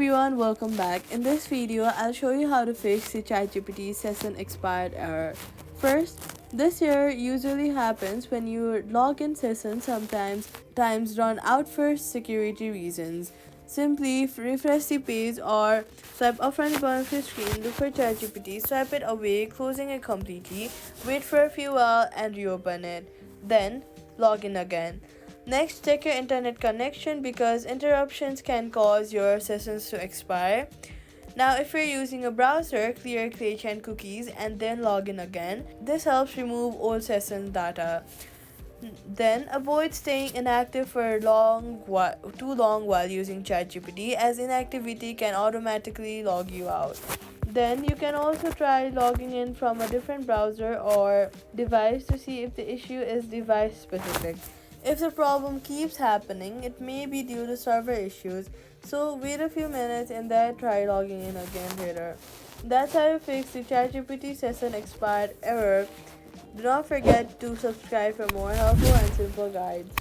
everyone, welcome back. In this video, I'll show you how to fix the ChatGPT session expired error. First, this error usually happens when your login session sometimes times run out for security reasons. Simply refresh the page or swipe up from the bottom of your screen, look for ChatGPT, swipe it away, closing it completely, wait for a few hours and reopen it. Then log in again. Next, check your internet connection because interruptions can cause your sessions to expire. Now, if you're using a browser, clear cache and cookies and then log in again. This helps remove old session data. Then, avoid staying inactive for too long while using ChatGPT, as inactivity can automatically log you out. Then, you can also try logging in from a different browser or device to see if the issue is device specific. If the problem keeps happening, it may be due to server issues, so wait a few minutes and then try logging in again later. That's how you fix the ChatGPT session expired error. Do not forget to subscribe for more helpful and simple guides.